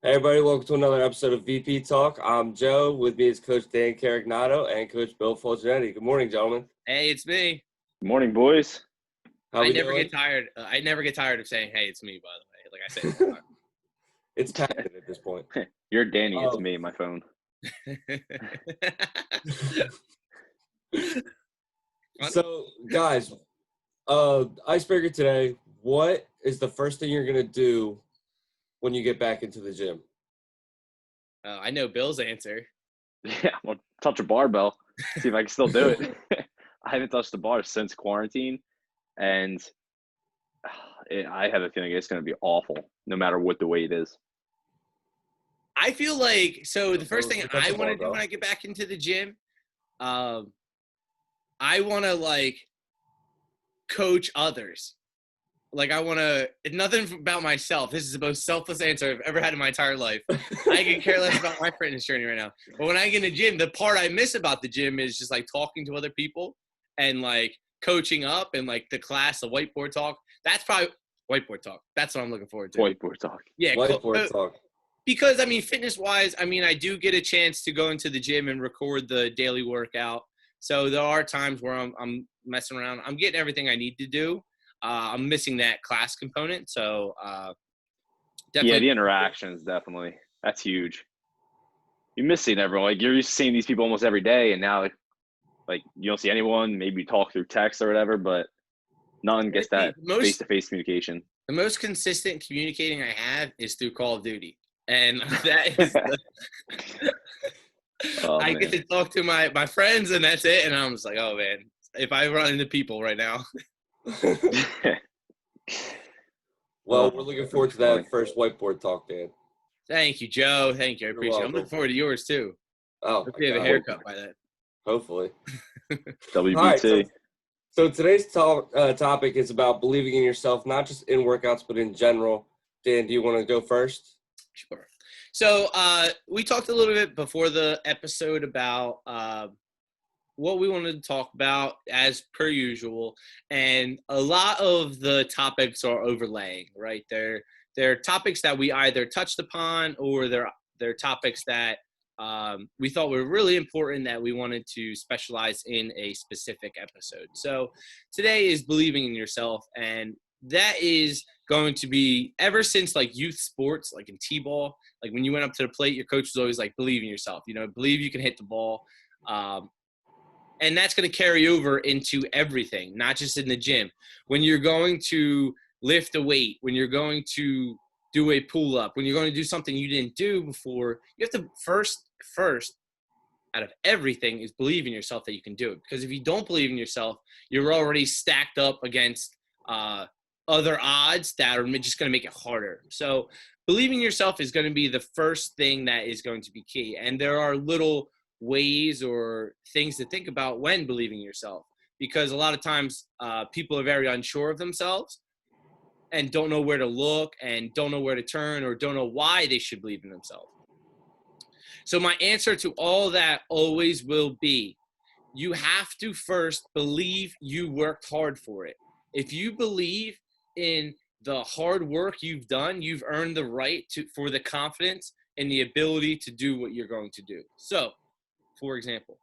Hey everybody, welcome to another episode of VP Talk. I'm Joe. With me is Coach Dan Carignato and Coach Bill Fulgenetti. Good morning, gentlemen. Hey, it's me. Good morning, boys. How we doing? Get tired. I never get tired of saying, "Hey, it's me." By the way, like I say all the time. It's patented at this point. You're Danny. It's me, my phone. So, guys, icebreaker today. What is the first thing you're gonna do when you get back into the gym? I know Bill's answer. Yeah, I'm gonna touch a barbell, see if I can still do it. I haven't touched the bar since quarantine, and I have a feeling it's going to be awful, no matter what the weight is. I feel like the first thing I want to do when I get back into the gym, I want to coach others. I want to – nothing about myself. This is the most selfless answer I've ever had in my entire life. I can care less about my fitness journey right now. But when I get in the gym, the part I miss about the gym is just, talking to other people and, coaching up and, the class, the whiteboard talk. That's probably – whiteboard talk. That's what I'm looking forward to. Whiteboard talk. Yeah. Whiteboard talk. Because, fitness-wise, I do get a chance to go into the gym and record the daily workout. So there are times where I'm messing around. I'm getting everything I need to do. I'm missing that class component, so definitely. Yeah, the interactions, definitely. That's huge. You're missing everyone. You're used to seeing these people almost every day, and now, you don't see anyone. Maybe you talk through text or whatever, but none gets that face-to-face communication. The most consistent communicating I have is through Call of Duty, and that is I get to talk to my friends, and that's it, and I'm just like, oh, man, if I run into people right now – Well, we're looking forward to that first whiteboard talk, Dan. Thank you, Joe. Thank you. I appreciate it. I'm looking forward to yours, too. Oh, hope you have a haircut by then. Hopefully. WBT. Right, so today's topic is about believing in yourself, not just in workouts, but in general. Dan, do you want to go first? Sure. So we talked a little bit before the episode about what we wanted to talk about as per usual, and a lot of the topics are overlaying, right? They're topics that we either touched upon, or they're topics that we thought were really important that we wanted to specialize in a specific episode. So today is believing in yourself, and that is going to be ever since youth sports, in t-ball, when you went up to the plate, your coach was always believe in yourself, believe you can hit the ball. And that's going to carry over into everything, not just in the gym. When you're going to lift a weight, when you're going to do a pull-up, when you're going to do something you didn't do before, you have to first out of everything is believe in yourself that you can do it. Because if you don't believe in yourself, you're already stacked up against other odds that are just going to make it harder. So believing in yourself is going to be the first thing that is going to be key. And there are little ways or things to think about when believing in yourself, because a lot of times people are very unsure of themselves and don't know where to look and don't know where to turn or don't know why they should believe in themselves. So my answer to all that always will be, you have to first believe you worked hard for it. If you believe in the hard work you've done, you've earned the right for the confidence and the ability to do what you're going to do. So for example,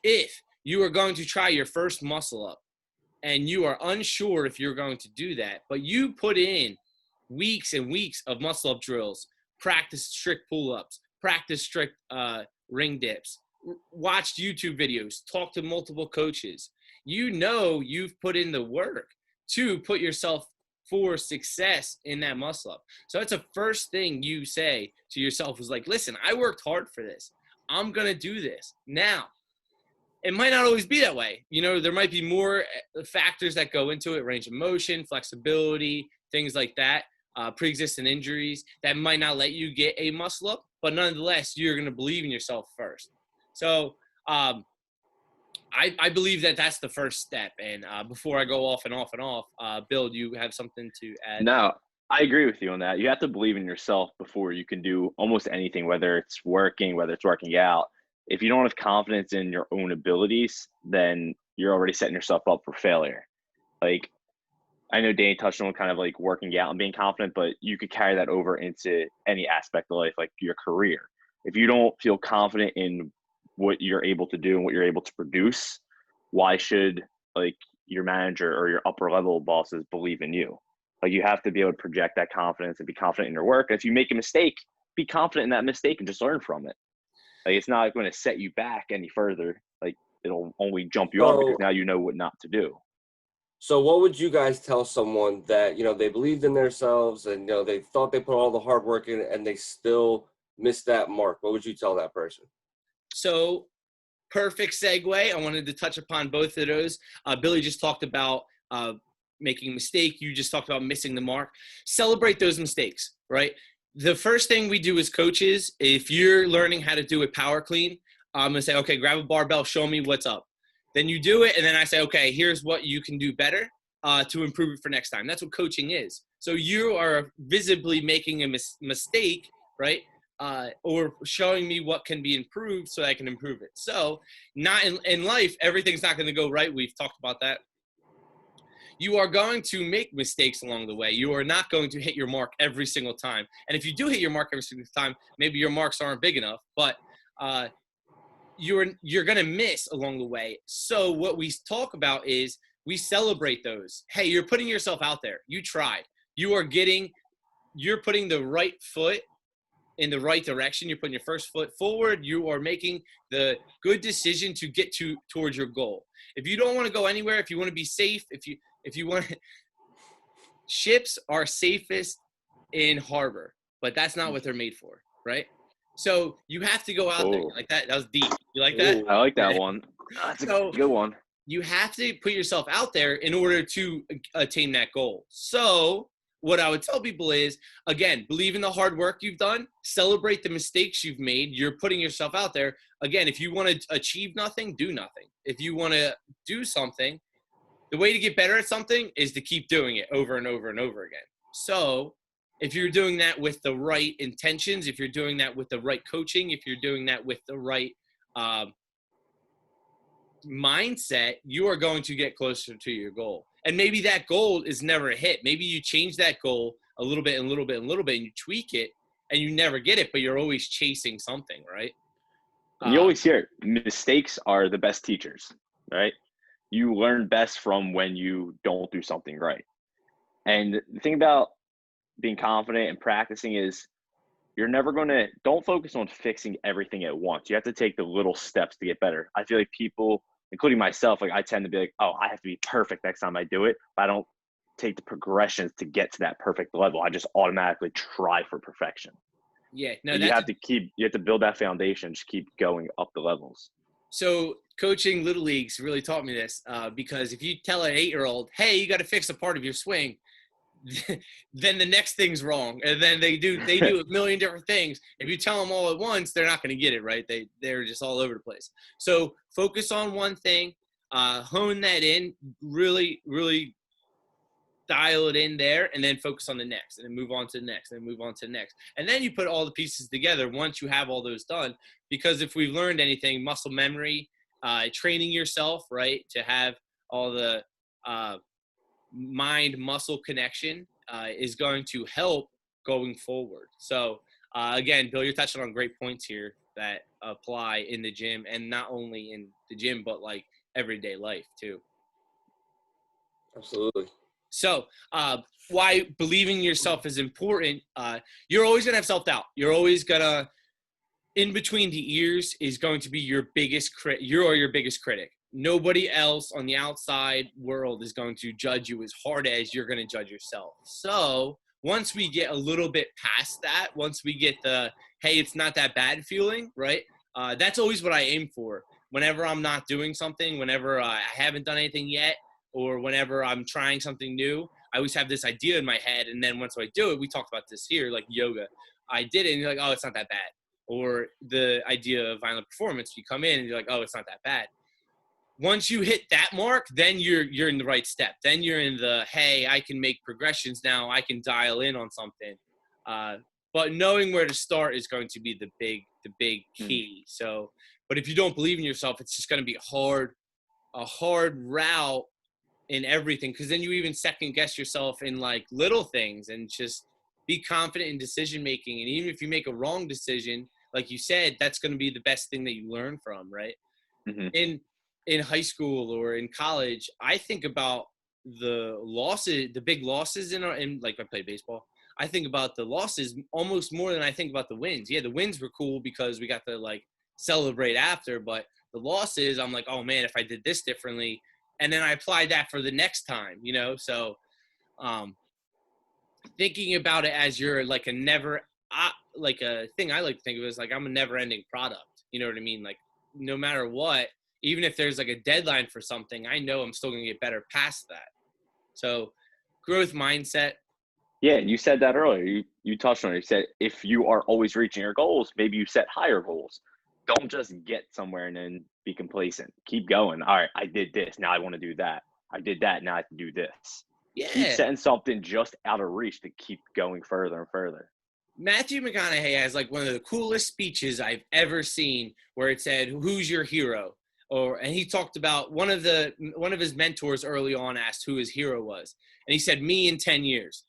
if you are going to try your first muscle up and you are unsure if you're going to do that, but you put in weeks and weeks of muscle up drills, practice strict pull-ups, practice strict ring dips, watched YouTube videos, talked to multiple coaches, you've put in the work to put yourself for success in that muscle up. So that's the first thing you say to yourself is listen, I worked hard for this. I'm going to do this. Now, it might not always be that way. There might be more factors that go into it, range of motion, flexibility, things like that, pre-existing injuries that might not let you get a muscle up, but nonetheless, you're going to believe in yourself first. So I believe that that's the first step. And before I go off, Bill, do you have something to add? No, I agree with you on that. You have to believe in yourself before you can do almost anything, whether it's working out. If you don't have confidence in your own abilities, then you're already setting yourself up for failure. I know Danny touched on kind of like working out and being confident, but you could carry that over into any aspect of life, like your career. If you don't feel confident in what you're able to do and what you're able to produce, why should like your manager or your upper level bosses believe in you? Like you have to be able to project that confidence and be confident in your work. And if you make a mistake, be confident in that mistake and just learn from it. Like it's not going to set you back any further. Like it'll only jump you up because now you know what not to do. So what would you guys tell someone that, they believed in themselves and, they thought they put all the hard work in and they still missed that mark? What would you tell that person? So perfect segue. I wanted to touch upon both of those. Billy just talked about making a mistake. You just talked about missing the mark. Celebrate those mistakes, right? The first thing we do as coaches, if you're learning how to do a power clean, I'm going to say, okay, grab a barbell, show me what's up. Then you do it, and then I say, okay, here's what you can do better to improve it for next time. That's what coaching is. So you are visibly making a mistake, right? Or showing me what can be improved so I can improve it. So not in life, everything's not going to go right. We've talked about that. You are going to make mistakes along the way. You are not going to hit your mark every single time. And if you do hit your mark every single time, maybe your marks aren't big enough, but you're going to miss along the way. So what we talk about is we celebrate those. Hey, you're putting yourself out there. You tried. You're putting the right foot in the right direction. You're putting your first foot forward. You are making the good decision to get towards your goal. If you don't want to go anywhere, if you want to be safe, if you want ships are safest in harbor, but that's not what they're made for, right? So you have to go out there. Like that was deep. You like that? I like that one. That's a good one. You have to put yourself out there in order to attain that goal. So what I would tell people is, again, believe in the hard work you've done, celebrate the mistakes you've made. You're putting yourself out there. Again, if you want to achieve nothing, do nothing. If you want to do something, the way to get better at something is to keep doing it over and over and over again. So if you're doing that with the right intentions, if you're doing that with the right coaching, if you're doing that with the right mindset, you are going to get closer to your goal. And maybe that goal is never hit. Maybe you change that goal a little bit and you tweak it and you never get it, but you're always chasing something, right? You always hear it. Mistakes are the best teachers, right? You learn best from when you don't do something right. And the thing about being confident and practicing is don't focus on fixing everything at once. You have to take the little steps to get better. I feel like people, including myself, like I tend to be like, oh, I have to be perfect next time I do it. But I don't take the progressions to get to that perfect level. I just automatically try for perfection. Yeah. No, you have to build that foundation, just keep going up the levels. So coaching little leagues really taught me this because if you tell an 8-year-old, hey, you got to fix a part of your swing, then the next thing's wrong. And then they do a million different things. If you tell them all at once, they're not going to get it right. They're just all over the place. So focus on one thing, hone that in, really, really dial it in there, and then focus on the next, and then move on to the next, and then move on to the next. And then you put all the pieces together once you have all those done. Because if we've learned anything, muscle memory, training yourself, right, to have all the mind-muscle connection is going to help going forward. So, again, Bill, you're touching on great points here that apply in the gym, and not only in the gym, but like everyday life too. Absolutely. So why believing in yourself is important, you're always going to have self-doubt. You're always going to, in between the ears is going to be your biggest critic. You're your biggest critic. Nobody else on the outside world is going to judge you as hard as you're going to judge yourself. So once we get a little bit past that, once we get the, hey, it's not that bad feeling, right? That's always what I aim for. Whenever I'm not doing something, whenever I haven't done anything yet, or whenever I'm trying something new, I always have this idea in my head. And then once I do it, we talked about this here, like yoga. I did it and you're like, oh, it's not that bad. Or the idea of violent performance, you come in and you're like, oh, it's not that bad. Once you hit that mark, then you're in the right step. Then you're in the, hey, I can make progressions now. I can dial in on something. But knowing where to start is going to be the big key. But if you don't believe in yourself, it's just going to be a hard route in everything, because then you even second guess yourself in like little things, and just be confident in decision making. And even if you make a wrong decision, like you said, that's going to be the best thing that you learn from, right? Hmm. In high school or in college, I think about the losses, the big losses in like I play baseball. I think about the losses almost more than I think about the wins. Yeah, the wins were cool because we got to like celebrate after, but the losses, I'm like, oh man, if I did this differently, and then I applied that for the next time, you know. So um, thinking about it as you're like a never, like a thing I like to think of is like I'm a never-ending product. You know what I mean? Like no matter what, even if there's like a deadline for something, I know I'm still gonna get better past that. So growth mindset. Yeah, you said that earlier. You touched on it. You said if you are always reaching your goals, maybe you set higher goals. Don't just get somewhere and then be complacent. Keep going. All right, I did this. Now I want to do that. I did that. Now I can do this. Keep Yeah. setting something just out of reach to keep going further and further. Matthew McConaughey has like one of the coolest speeches I've ever seen, where it said, "Who's your hero?" And he talked about one of his mentors early on asked who his hero was, and he said, "Me in 10 years."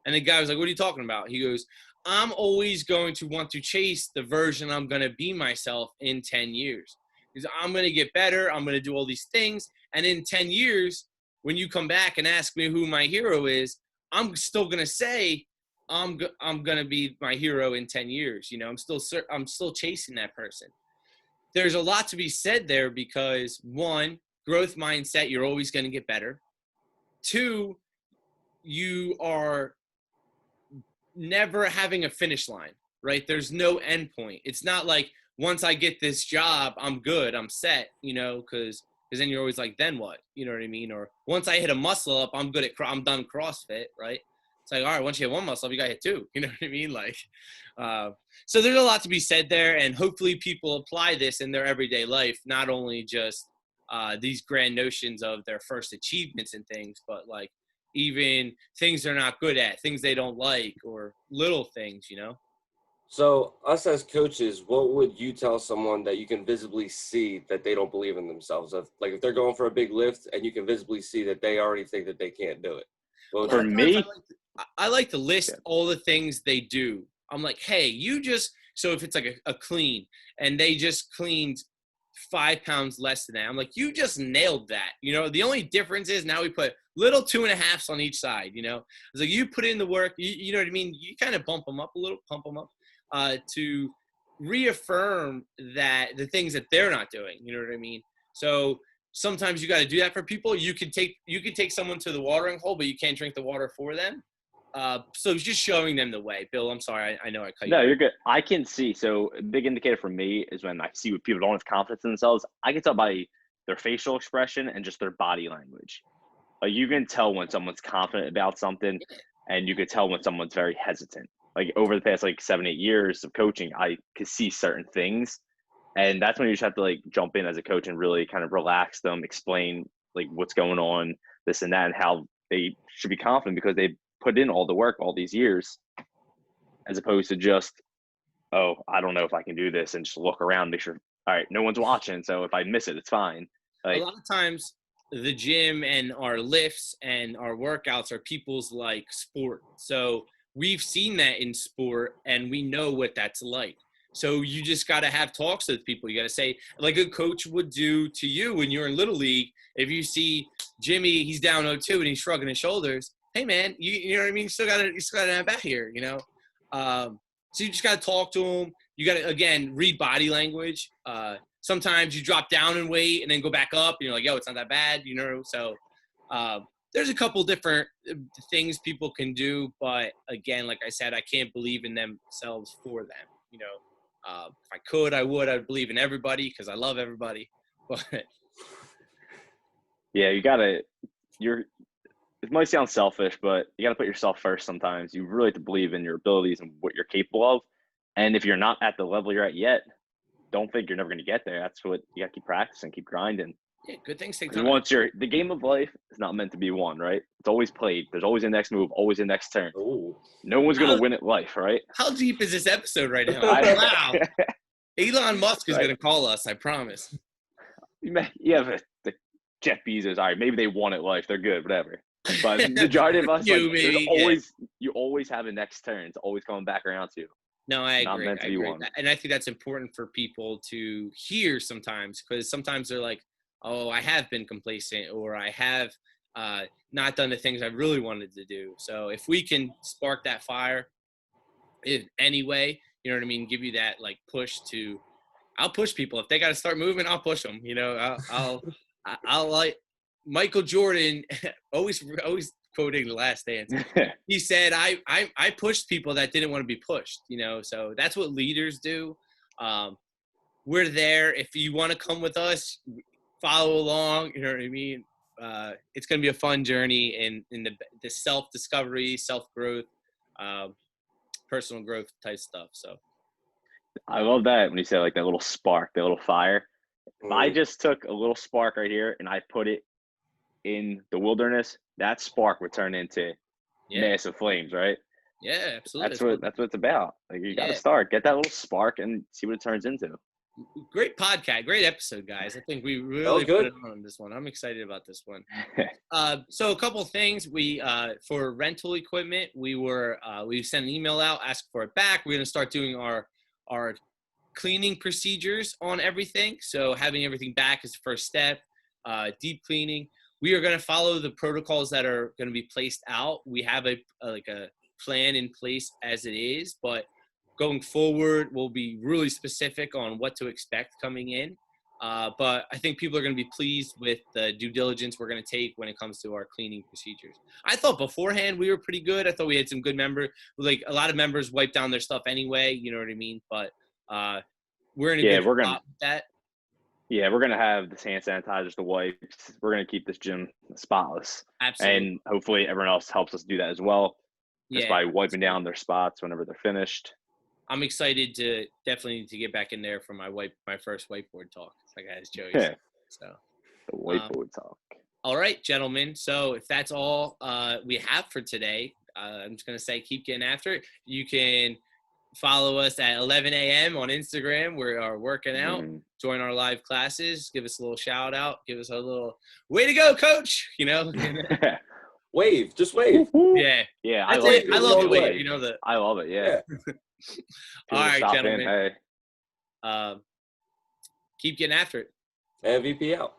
And the guy was like, "What are you talking about?" He goes, "I'm always going to want to chase the version I'm going to be myself in 10 years. Because I'm going to get better. I'm going to do all these things. And in 10 years, when you come back and ask me who my hero is, I'm still going to say I'm going to be my hero in 10 years. You know, I'm still chasing that person." There's a lot to be said there because, one, growth mindset, you're always going to get better. Two, you are never having a finish line, right? There's no end point. It's not like once I get this job, I'm good, I'm set, you know, because then you're always like, then what? You know what I mean? Or once I hit a muscle up, I'm good I'm done CrossFit, right? It's like, all right, once you hit one muscle up, you got to hit two. You know what I mean? Like, so there's a lot to be said there, and hopefully people apply this in their everyday life, not only just these grand notions of their first achievements and things, but like even things they're not good at, things they don't like, or little things, you know? So, us as coaches, what would you tell someone that you can visibly see that they don't believe in themselves? If they're going for a big lift and you can visibly see that they already think that they can't do it. A What would lot For you of tell times me, I like to list yeah. all the things they do. I'm like, hey, so if it's like a clean and they just cleaned 5 pounds less than that, I'm like, you just nailed that. You know, the only difference is now we put little 2.5s on each side, you know? It's like you put in the work, you know what I mean? You kind of bump them up a little, pump them up to reaffirm that the things that they're not doing, you know what I mean? So sometimes you got to do that for people. You could take someone to the watering hole, but you can't drink the water for them. So just showing them the way. Bill, I'm sorry. I know I cut you. No, you're good. I can see. So a big indicator for me is when I see when people don't have confidence in themselves. I can tell by their facial expression and just their body language. Like you can tell when someone's confident about something, and you could tell when someone's very hesitant. Like over the past like 7, 8 years of coaching, I could see certain things, and that's when you just have to like jump in as a coach and really kind of relax them, explain like what's going on, this and that, and how they should be confident because they put in all the work all these years, as opposed to just, oh, I don't know if I can do this, and just look around, make sure, all right, no one's watching, so if I miss it, it's fine. A Like, lot of times the gym and our lifts and our workouts are people's like sport. So we've seen that in sport and we know what that's like. So you just got to have talks with people. You got to say, like a coach would do to you when you're in Little League. If you see Jimmy, he's down 0-2 and he's shrugging his shoulders. Hey man, you know what I mean? You still got to have back here, you know? So you just got to talk to him. You got to, again, read body language. Sometimes you drop down in weight and then go back up and you're like, yo, it's not that bad, you know? So there's a couple different things people can do. But again, like I said, I can't believe in themselves for them, you know? If I could, I would. I'd believe in everybody because I love everybody. But yeah, it might sound selfish, but you got to put yourself first sometimes. You really have to believe in your abilities and what you're capable of. And if you're not at the level you're at yet, don't think you're never going to get there. That's what you got to keep practicing, keep grinding. yeah, good things take Because time. the game of life is not meant to be won, right? It's always played. There's always a next move, always a next turn. Ooh. No one's going to win at life, right? How deep is this episode right now? I- Wow. Elon Musk is Right. going to call us, I promise. Yeah, but Jeff Bezos. All right, maybe they won at life. They're good, whatever. But the majority of us, You, like, maybe, you always have a next turn. It's always coming back around to you. No, I Not agree. meant to I be agree. one. And I think that's important for people to hear sometimes, because sometimes they're like, oh, I have been complacent, or I have not done the things I really wanted to do. So if we can spark that fire in any way, you know what I mean, give you that like push to, I'll push people. If they got to start moving, I'll push them. You know, I'll like Michael Jordan, always quoting The Last Dance. He said, I pushed people that didn't want to be pushed, you know, so that's what leaders do. We're there. If you want to come with us, follow along, you know what I mean? It's going to be a fun journey in the self-discovery, self-growth, personal growth type stuff. So I love that when you say like that little spark, that little fire. If I just took a little spark right here and I put it in the wilderness, that spark would turn into massive flames, right? Yeah, absolutely. That's what it's about. Like you got to Yeah. start, get that little spark, and see what it turns into. Great podcast, great episode, guys. I think we really was good. put it on this one. I'm excited about this one. So a couple of things. We for rental equipment, we sent an email out asking for it back. We're gonna start doing our cleaning procedures on everything. So having everything back is the first step. Deep cleaning. We are gonna follow the protocols that are gonna be placed out. We have a plan in place as it is, but going forward, we'll be really specific on what to expect coming in. But I think people are going to be pleased with the due diligence we're going to take when it comes to our cleaning procedures. I thought beforehand we were pretty good. I thought we had some good members. Like a lot of members wipe down their stuff anyway, you know what I mean? But we're in a good spot with that. Yeah, we're going to have the hand sanitizers, the wipes. We're going to keep this gym spotless. Absolutely. And hopefully everyone else helps us do that as well. Just by wiping down their spots whenever they're finished. I'm excited to definitely to get back in there for my first whiteboard talk, like I asked Joey. So the whiteboard talk. All right, gentlemen. So if that's all we have for today, I'm just gonna say keep getting after it. You can follow us at 11 a.m. on Instagram. We are working out. Join our live classes. Give us a little shout out. Give us a little way to go, coach. You know. Wave, just wave. Yeah. I love the wave. You know I love it. Yeah. All right, gentlemen. Hey. Keep getting after it. MVP out.